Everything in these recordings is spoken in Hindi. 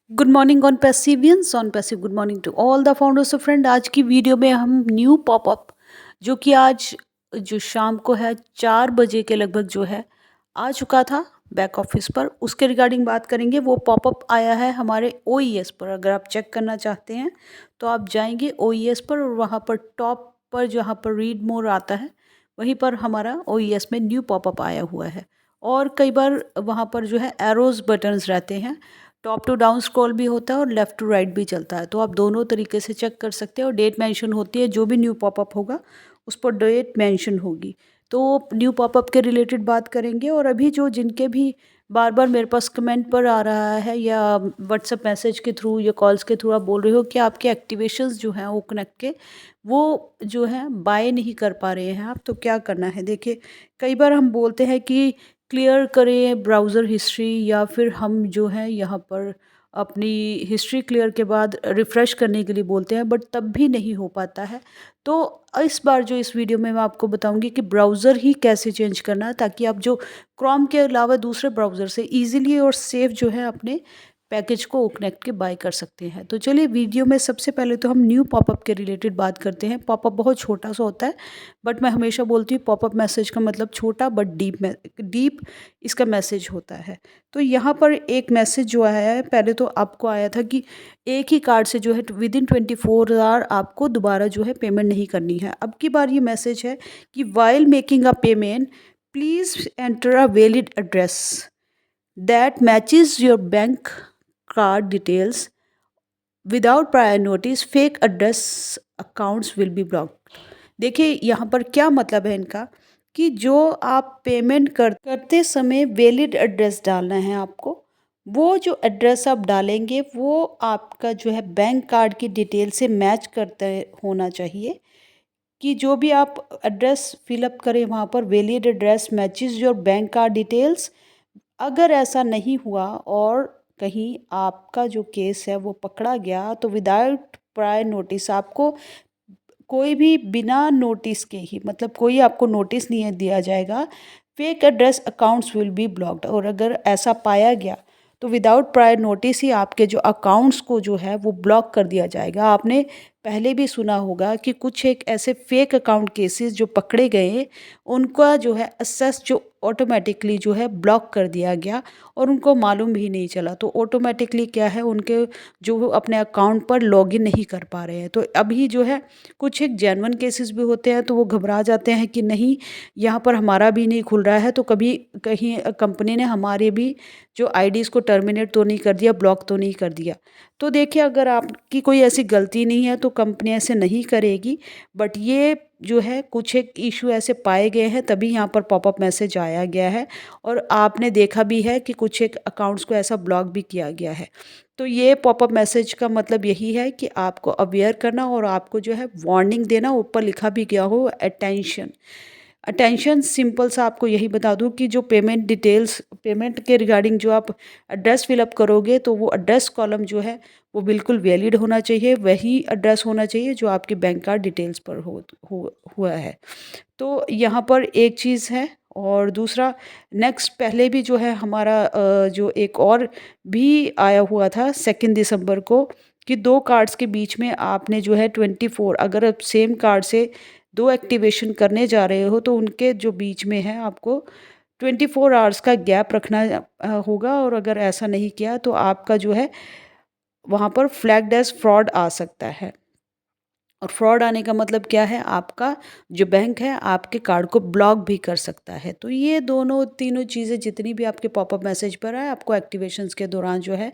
गुड मॉर्निंग ऑन पैसिवियंस on passive good morning to all the founders of friend. आज की वीडियो में हम न्यू पॉपअप जो कि आज जो शाम को है 4 बजे के लगभग जो है आ चुका था बैक ऑफिस पर, उसके रिगार्डिंग बात करेंगे। वो पॉपअप आया है हमारे ओईएस पर। अगर आप चेक करना चाहते हैं तो आप जाएंगे ओईएस पर और वहाँ पर टॉप पर जहाँ पर रीड मोर आता है वहीं पर हमारा ओईएस में न्यू पॉपअप आया हुआ है। और कई बार वहाँ पर जो है एरोज बटन्स रहते हैं, टॉप टू डाउन स्क्रॉल भी होता है और लेफ़्ट टू राइट भी चलता है, तो आप दोनों तरीके से चेक कर सकते हैं। और डेट मेंशन होती है, जो भी न्यू पॉपअप होगा उस पर डेट मेंशन होगी। तो न्यू पॉपअप के रिलेटेड बात करेंगे। और अभी जो जिनके भी बार बार मेरे पास कमेंट पर आ रहा है या व्हाट्सएप मैसेज के थ्रू या कॉल्स के थ्रू आप बोल रहे हो कि आपके एक्टिवेशंस जो हैं वो कनेक्ट के वो जो है बाय नहीं कर पा रहे हैं आप, तो क्या करना है। देखिए, कई बार हम बोलते हैं कि क्लियर करें ब्राउज़र हिस्ट्री, या फिर हम जो है यहाँ पर अपनी हिस्ट्री क्लियर के बाद रिफ़्रेश करने के लिए बोलते हैं, बट तब भी नहीं हो पाता है। तो इस बार जो इस वीडियो में मैं आपको बताऊंगी कि ब्राउज़र ही कैसे चेंज करना है, ताकि आप जो क्रोम के अलावा दूसरे ब्राउज़र से इजीली और सेफ जो है अपने पैकेज को कनेक्ट के बाय कर सकते हैं। तो चलिए वीडियो में सबसे पहले तो हम न्यू पॉपअप के रिलेटेड बात करते हैं। पॉपअप बहुत छोटा सा होता है, बट मैं हमेशा बोलती हूँ पॉपअप मैसेज का मतलब छोटा बट डीप इसका मैसेज होता है। तो यहाँ पर एक मैसेज जो आया है, पहले तो आपको आया था कि एक ही कार्ड से जो है विदिन 24 आवर आपको दोबारा जो है पेमेंट नहीं करनी है। अब की बार ये मैसेज है कि while making a payment please enter a valid address that matches your bank card details. Without prior notice fake address accounts will be blocked. देखिए, यहाँ पर क्या मतलब है इनका, कि जो आप पेमेंट करते समय वैलिड एड्रेस डालना है आपको। वो जो एड्रेस आप डालेंगे वो आपका जो है बैंक कार्ड की डिटेल से मैच करते होना चाहिए। कि जो भी आप एड्रेस फिलअप करें वहाँ पर valid address matches your bank card details. अगर ऐसा नहीं हुआ और कहीं आपका जो केस है वो पकड़ा गया, तो विदाउट प्रायर नोटिस आपको कोई भी बिना नोटिस के ही, मतलब कोई आपको नोटिस नहीं दिया जाएगा, fake address accounts will be blocked. और अगर ऐसा पाया गया तो विदाउट प्रायर नोटिस ही आपके जो अकाउंट्स को जो है वो ब्लॉक कर दिया जाएगा। आपने पहले भी सुना होगा कि कुछ एक ऐसे फेक अकाउंट केसेस जो पकड़े गए, उनका जो है एक्सेस जो ऑटोमेटिकली जो है ब्लॉक कर दिया गया और उनको मालूम भी नहीं चला। तो ऑटोमेटिकली क्या है, उनके जो वो अपने अकाउंट पर लॉगिन नहीं कर पा रहे हैं। तो अभी जो है कुछ एक जेन्युइन केसेस भी होते हैं, तो वो घबरा जाते हैं कि नहीं, यहाँ पर हमारा भी नहीं खुल रहा है, तो कभी कहीं कंपनी ने हमारे भी जो आईडीज़ को टर्मिनेट तो नहीं कर दिया, ब्लॉक तो नहीं कर दिया। तो देखिए, अगर आपकी कोई ऐसी गलती नहीं है तो कंपनी ऐसे नहीं करेगी। बट ये जो है कुछ एक इशू ऐसे पाए गए हैं, तभी यहाँ पर पॉपअप मैसेज आया गया है। और आपने देखा भी है कि कुछ एक अकाउंट्स को ऐसा ब्लॉक भी किया गया है। तो ये पॉपअप मैसेज का मतलब यही है कि आपको अवेयर करना और आपको जो है वार्निंग देना। ऊपर लिखा भी गया हो अटेंशन। अटेंशन सिंपल सा आपको यही बता दूं कि जो पेमेंट डिटेल्स, पेमेंट के रिगार्डिंग जो आप एड्रेस फिलअप करोगे, तो वो एड्रेस कॉलम जो है वो बिल्कुल वैलिड होना चाहिए। वही एड्रेस होना चाहिए जो आपके बैंक कार्ड डिटेल्स पर हुआ है। तो यहाँ पर एक चीज़ है। और दूसरा, नेक्स्ट पहले भी जो है हमारा जो एक और भी आया हुआ था 2 दिसंबर को, कि 2 कार्ड्स के बीच में आपने जो है 24, अगर आप सेम कार्ड से 2 एक्टिवेशन करने जा रहे हो तो उनके जो बीच में है आपको 24 आवर्स का गैप रखना होगा। और अगर ऐसा नहीं किया तो आपका जो है वहाँ पर फ्लैग्ड एज फ्रॉड आ सकता है। और फ्रॉड आने का मतलब क्या है, आपका जो बैंक है आपके कार्ड को ब्लॉक भी कर सकता है। तो ये दोनों तीनों चीज़ें जितनी भी आपके पॉपअप मैसेज पर आए, आपको एक्टिवेशंस के दौरान जो है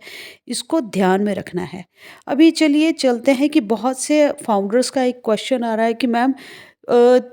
इसको ध्यान में रखना है। अभी चलिए चलते हैं कि बहुत से फाउंडर्स का एक क्वेश्चन आ रहा है कि मैम,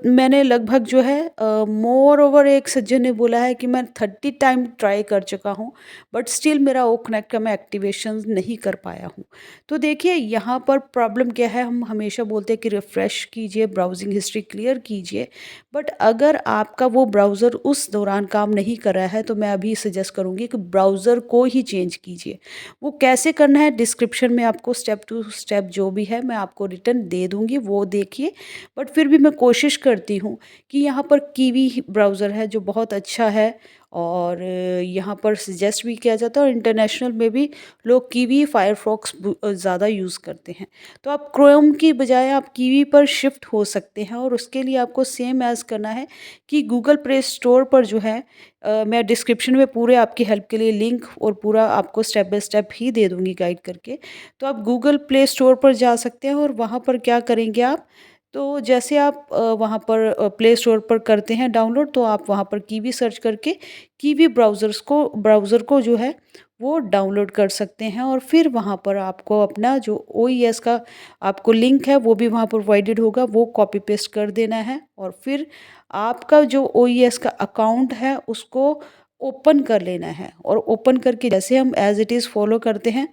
मैंने लगभग जो है मोर ओवर एक सज्जन ने बोला है कि मैं 30 टाइम ट्राई कर चुका हूँ, बट स्टिल मेरा ओ कनेक्ट का मैं एक्टिवेशन नहीं कर पाया हूँ। तो देखिए, यहाँ पर प्रॉब्लम क्या है, हम हमेशा बोलते हैं कि रिफ़्रेश कीजिए, ब्राउजिंग हिस्ट्री क्लियर कीजिए। बट अगर आपका वो ब्राउज़र उस दौरान काम नहीं कर रहा है, तो मैं अभी सजेस्ट करूँगी कि ब्राउज़र को ही चेंज कीजिए। वो कैसे करना है, डिस्क्रिप्शन में आपको स्टेप टू स्टेप जो भी है मैं आपको रिटन दे दूँगी, वो देखिए। बट फिर भी मैं कोशिश करती हूँ कि यहाँ पर कीवी ब्राउज़र है जो बहुत अच्छा है और यहाँ पर सजेस्ट भी किया जाता है, और इंटरनेशनल में भी लोग कीवी फायरफॉक्स ज़्यादा यूज़ करते हैं। तो आप क्रोम की बजाय आप कीवी पर शिफ्ट हो सकते हैं, और उसके लिए आपको सेम एज़ करना है कि गूगल प्ले स्टोर पर जो है मैं डिस्क्रिप्शन में पूरे आपकी हेल्प के लिए लिंक और पूरा आपको स्टेप बाय स्टेप ही दे दूँगी गाइड करके। तो आप गूगल प्ले स्टोर पर जा सकते हैं, और वहाँ पर क्या करेंगे आप, तो जैसे आप वहाँ पर प्ले स्टोर पर करते हैं डाउनलोड, तो आप वहाँ पर कीवी सर्च करके कीवी ब्राउज़र को जो है वो डाउनलोड कर सकते हैं, और फिर वहाँ पर आपको अपना जो ओईएस का आपको लिंक है वो भी वहाँ पर प्रोवाइडेड होगा, वो कॉपी पेस्ट कर देना है, और फिर आपका जो ओईएस का अकाउंट है उसको ओपन कर लेना है। और ओपन करके जैसे हम एज़ इट इज़ फॉलो करते हैं,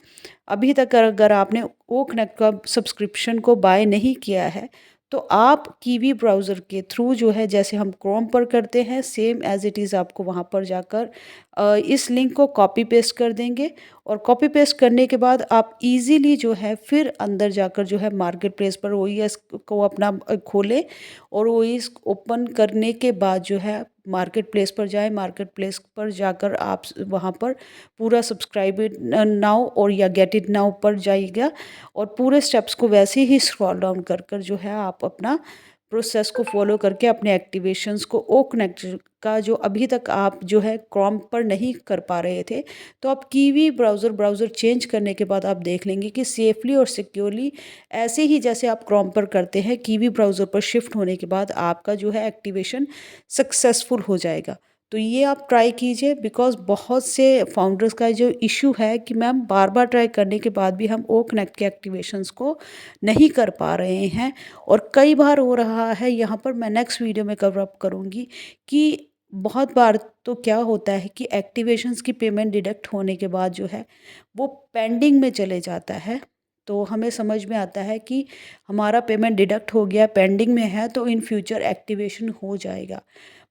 अभी तक अगर आपने ओ कनेक्ट का सब्सक्रिप्शन को बाय नहीं किया है, तो आप कीवी ब्राउज़र के थ्रू जो है, जैसे हम क्रोम पर करते हैं, सेम एज़ इट इज़ आपको वहाँ पर जाकर इस लिंक को कॉपी पेस्ट कर देंगे, और कॉपी पेस्ट करने के बाद आप इजीली जो है फिर अंदर जाकर जो है मार्केट प्लेस पर ओईएस को अपना खोलें, और ओईएस ओपन करने के बाद जो है मार्केट प्लेस पर जाएँ। मार्केट प्लेस पर जाकर आप वहाँ पर पूरा सब्सक्राइब इट नाउ और या गेट इट नाउ पर जाइएगा, और पूरे स्टेप्स को वैसे ही स्क्रॉल डाउन कर कर जो है आप अपना प्रोसेस को फॉलो करके अपने एक्टिवेशंस को ओ कनेक्ट का जो अभी तक आप जो है क्रोम पर नहीं कर पा रहे थे, तो आप कीवी ब्राउज़र चेंज करने के बाद आप देख लेंगे कि सेफली और सिक्योरली ऐसे ही जैसे आप क्रोम पर करते हैं, कीवी ब्राउज़र पर शिफ्ट होने के बाद आपका जो है एक्टिवेशन सक्सेसफुल हो जाएगा। तो ये आप ट्राई कीजिए, बिकॉज़ बहुत से फाउंडर्स का जो इश्यू है कि मैम बार-बार ट्राई करने के बाद भी हम ओ कनेक्ट के एक्टिवेशंस को नहीं कर पा रहे हैं, और कई बार हो रहा है। यहाँ पर मैं नेक्स्ट वीडियो में कवर अप करूँगी कि बहुत बार तो क्या होता है कि एक्टिवेशंस की पेमेंट डिडक्ट होने के बाद जो है वो पेंडिंग में चले जाता है। तो हमें समझ में आता है कि हमारा पेमेंट डिडक्ट हो गया, पेंडिंग में है, तो इन फ्यूचर एक्टिवेशन हो जाएगा।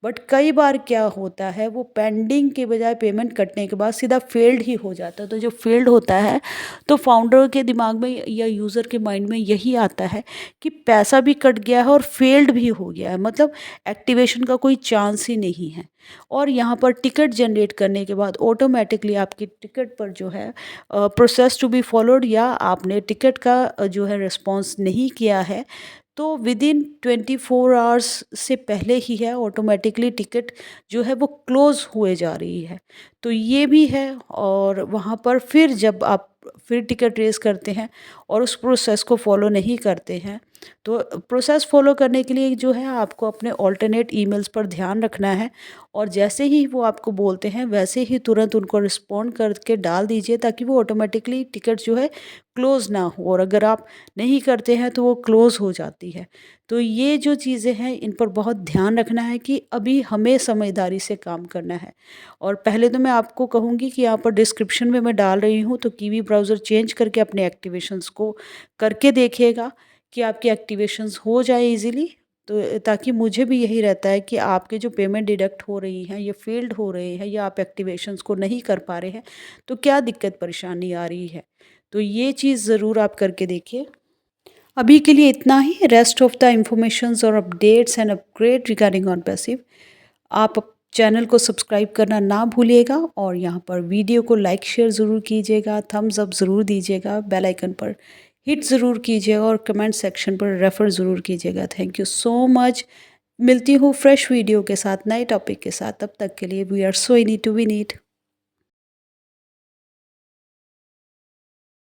बट कई बार क्या होता है, वो पेंडिंग के बजाय पेमेंट कटने के बाद सीधा फेल्ड ही हो जाता है। तो जो फेल्ड होता है, तो फाउंडर के दिमाग में या यूज़र के माइंड में यही आता है कि पैसा भी कट गया है और फेल्ड भी हो गया है, मतलब एक्टिवेशन का कोई चांस ही नहीं है। और यहाँ पर टिकट जनरेट करने के बाद ऑटोमेटिकली आपकी टिकट पर जो है प्रोसेस टू बी फॉलोड, या आपने टिकट का जो है रिस्पॉन्स नहीं किया है, तो विदिन 24 आवर्स से पहले ही है ऑटोमेटिकली टिकट जो है वो क्लोज़ हुए जा रही है। तो ये भी है, और वहाँ पर फिर जब आप फिर टिकट रेज़ करते हैं और उस प्रोसेस को फॉलो नहीं करते हैं, तो प्रोसेस फॉलो करने के लिए जो है आपको अपने ऑल्टरनेट ईमेल्स पर ध्यान रखना है, और जैसे ही वो आपको बोलते हैं वैसे ही तुरंत उनको रिस्पॉन्ड करके डाल दीजिए, ताकि वो ऑटोमेटिकली टिकट जो है क्लोज़ ना हो, और अगर आप नहीं करते हैं तो वो क्लोज़ हो जाती है। तो ये जो चीज़ें हैं इन पर बहुत ध्यान रखना है कि अभी हमें समझदारी से काम करना है। और पहले तो मैं आपको कहूँगी कि यहाँ पर डिस्क्रिप्शन में मैं डाल रही हूँ, तो कीवी ब्राउज़र चेंज करके अपने एक्टिवेशंस को करके देखिएगा कि आपकी एक्टिवेशंस हो जाए ईज़िली। तो ताकि मुझे भी यही रहता है कि आपके जो पेमेंट डिडक्ट हो रही हैं, ये फ़ेल्ड हो रहे हैं, या आप एक्टिवेशंस को नहीं कर पा रहे हैं, तो क्या दिक्कत परेशानी आ रही है। तो ये चीज़ ज़रूर आप करके देखिए। अभी के लिए इतना ही। रेस्ट ऑफ द इंफॉर्मेशंस और updates and upgrade regarding on passive, आप चैनल को सब्सक्राइब करना ना भूलिएगा, और यहाँ पर वीडियो को लाइक शेयर ज़रूर कीजिएगा, थम्स अप ज़रूर दीजिएगा, बेल आइकन पर हिट ज़रूर कीजिएगा, और कमेंट सेक्शन पर रेफ़र ज़रूर कीजिएगा। Thank you so much. मिलती हूँ फ्रेश वीडियो के साथ, नए टॉपिक के साथ। तब तक के लिए we are so in it to win it.